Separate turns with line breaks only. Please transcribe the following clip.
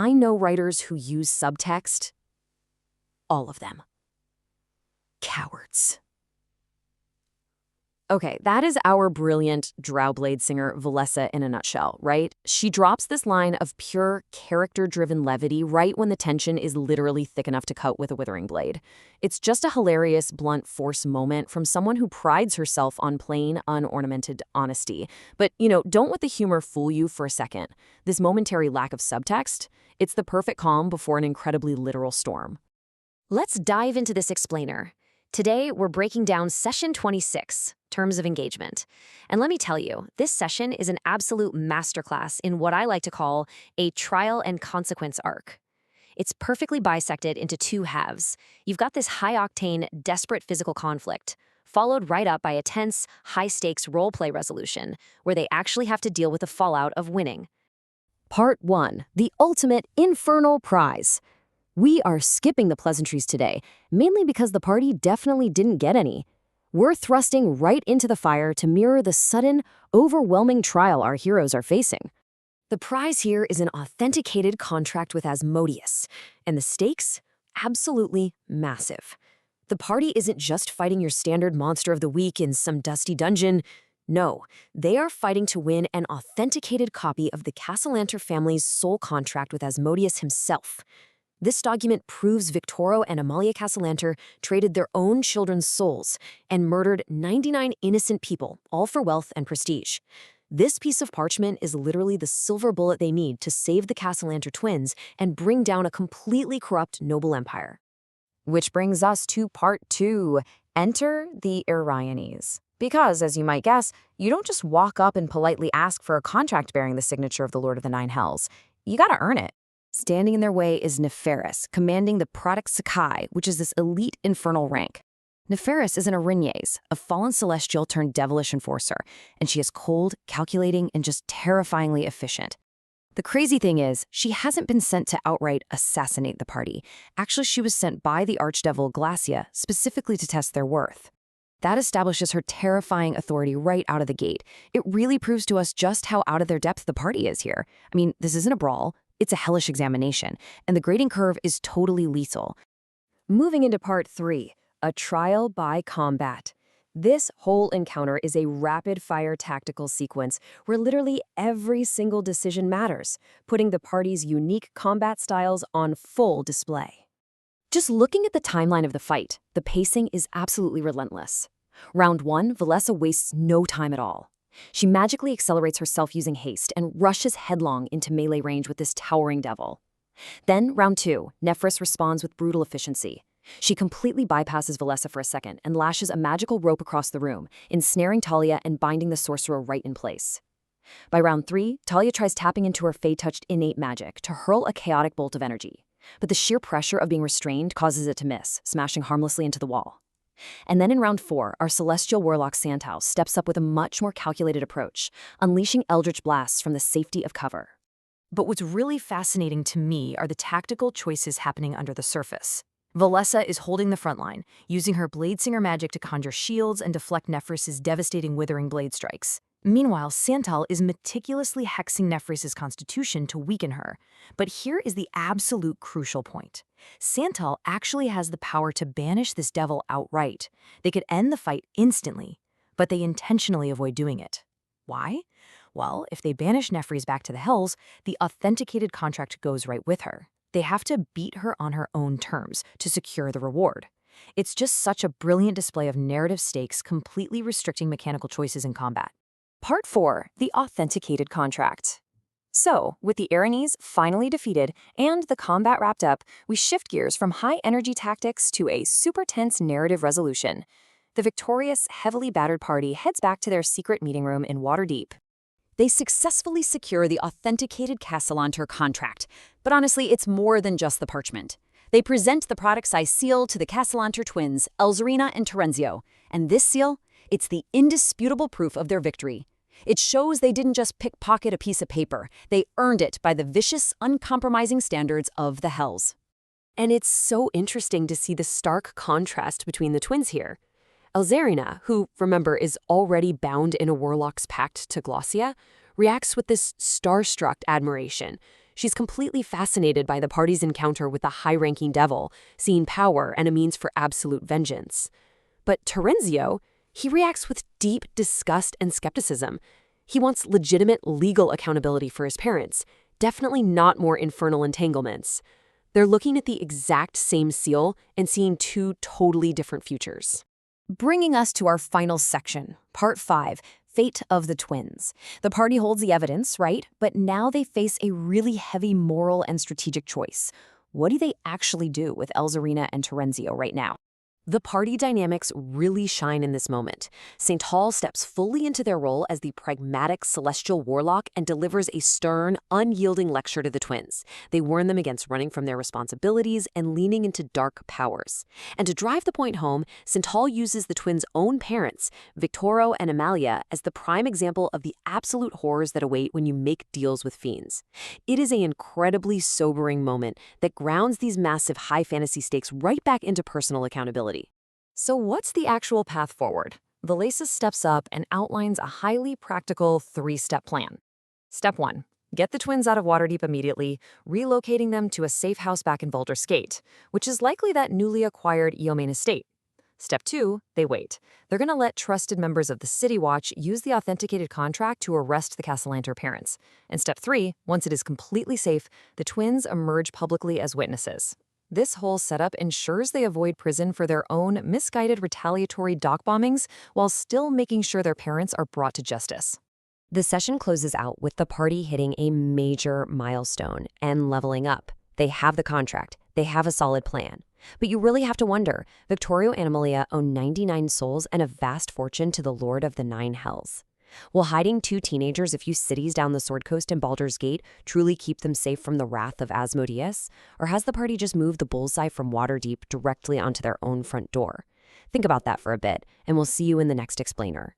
I know writers who use subtext. All of them. Cowards. Okay, that is our brilliant Drowblade singer Valessa in a nutshell, right? She drops this line of pure character-driven levity right when the tension is literally thick enough to cut with a withering blade. It's just a hilarious, blunt force moment from someone who prides herself on plain, unornamented honesty. But, don't let the humor fool you for a second. This momentary lack of subtext, it's the perfect calm before an incredibly literal storm.
Let's dive into this explainer. Today, we're breaking down Session 26, Terms of Engagement. And let me tell you, this session is an absolute masterclass in what I like to call a trial and consequence arc. It's perfectly bisected into two halves. You've got this high-octane, desperate physical conflict, followed right up by a tense, high-stakes role-play resolution, where they actually have to deal with the fallout of winning.
Part 1. The Ultimate Infernal Prize. We are skipping the pleasantries today, mainly because the party definitely didn't get any. We're thrusting right into the fire to mirror the sudden, overwhelming trial our heroes are facing. The prize here is an authenticated contract with Asmodeus, and the stakes? Absolutely massive. The party isn't just fighting your standard monster of the week in some dusty dungeon. No, they are fighting to win an authenticated copy of the Castellanter family's soul contract with Asmodeus himself. This document proves Victoro and Amalia Castellanter traded their own children's souls and murdered 99 innocent people, all for wealth and prestige. This piece of parchment is literally the silver bullet they need to save the Castellanter twins and bring down a completely corrupt noble empire. Which brings us to Part 2. Enter the Iriones. Because, as you might guess, you don't just walk up and politely ask for a contract bearing the signature of the Lord of the Nine Hells. You gotta earn it. Standing in their way is Neferis, commanding the Product Sakai, which is this elite infernal rank. Neferis is an Erinyes, a fallen celestial turned devilish enforcer, and she is cold, calculating, and just terrifyingly efficient. The crazy thing is, she hasn't been sent to outright assassinate the party. Actually, she was sent by the archdevil Glacia specifically to test their worth. That establishes her terrifying authority right out of the gate. It really proves to us just how out of their depth the party is here. I mean, this isn't a brawl. It's a hellish examination, and the grading curve is totally lethal. Moving into Part 3, a trial by combat. This whole encounter is a rapid-fire tactical sequence where literally every single decision matters, putting the party's unique combat styles on full display. Just looking at the timeline of the fight, the pacing is absolutely relentless. Round 1, Valessa wastes no time at all. She magically accelerates herself using haste and rushes headlong into melee range with this towering devil. Then, round 2, Neferis responds with brutal efficiency. She completely bypasses Valessa for a second and lashes a magical rope across the room, ensnaring Talia and binding the sorcerer right in place. By round 3, Talia tries tapping into her Fey-touched innate magic to hurl a chaotic bolt of energy. But the sheer pressure of being restrained causes it to miss, smashing harmlessly into the wall. And then in round 4, our celestial warlock Santal steps up with a much more calculated approach, unleashing eldritch blasts from the safety of cover. But what's really fascinating to me are the tactical choices happening under the surface. Valessa is holding the front line, using her Bladesinger magic to conjure shields and deflect Neferis' devastating withering blade strikes. Meanwhile, Santal is meticulously hexing Neferis' constitution to weaken her. But here is the absolute crucial point. Santal actually has the power to banish this devil outright. They could end the fight instantly, but they intentionally avoid doing it. Why? Well, if they banish Neferis back to the Hells, the authenticated contract goes right with her. They have to beat her on her own terms to secure the reward. It's just such a brilliant display of narrative stakes, completely restricting mechanical choices in combat. Part 4, the authenticated contract. So, with the Erinyes finally defeated and the combat wrapped up, we shift gears from high-energy tactics to a super tense narrative resolution. The victorious, heavily battered party heads back to their secret meeting room in Waterdeep. They successfully secure the authenticated Castellanter contract, but honestly, it's more than just the parchment. They present the Product Size seal to the Castellanter twins, Elzarina and Terenzio, and this seal, it's the indisputable proof of their victory. It shows they didn't just pickpocket a piece of paper, they earned it by the vicious, uncompromising standards of the Hells. And it's so interesting to see the stark contrast between the twins here. Elzarina, who, remember, is already bound in a warlock's pact to Glacia, reacts with this starstruck admiration. She's completely fascinated by the party's encounter with the high-ranking devil, seeing power and a means for absolute vengeance. But Terenzio, he reacts with deep disgust and skepticism. He wants legitimate legal accountability for his parents, definitely not more infernal entanglements. They're looking at the exact same seal and seeing two totally different futures. Bringing us to our final section, Part 5, Fate of the Twins. The party holds the evidence, right? But now they face a really heavy moral and strategic choice. What do they actually do with Elzarina and Terenzio right now? The party dynamics really shine in this moment. St. Hall steps fully into their role as the pragmatic celestial warlock and delivers a stern, unyielding lecture to the twins. They warn them against running from their responsibilities and leaning into dark powers. And to drive the point home, St. Hall uses the twins' own parents, Victoro and Amalia, as the prime example of the absolute horrors that await when you make deals with fiends. It is an incredibly sobering moment that grounds these massive high fantasy stakes right back into personal accountability. So what's the actual path forward? Valasis steps up and outlines a highly practical 3-step plan. Step 1. Get the twins out of Waterdeep immediately, relocating them to a safe house back in Baldur's Gate, which is likely that newly acquired Eomain estate. Step 2. They wait. They're going to let trusted members of the City Watch use the authenticated contract to arrest the Castellanter parents. And Step 3. Once it is completely safe, the twins emerge publicly as witnesses. This whole setup ensures they avoid prison for their own misguided retaliatory dock bombings while still making sure their parents are brought to justice. The session closes out with the party hitting a major milestone and leveling up. They have the contract. They have a solid plan. But you really have to wonder, Victorio and Amalia own 99 souls and a vast fortune to the Lord of the Nine Hells. Will hiding 2 teenagers a few cities down the Sword Coast and Baldur's Gate truly keep them safe from the wrath of Asmodeus? Or has the party just moved the bullseye from Waterdeep directly onto their own front door? Think about that for a bit, and we'll see you in the next explainer.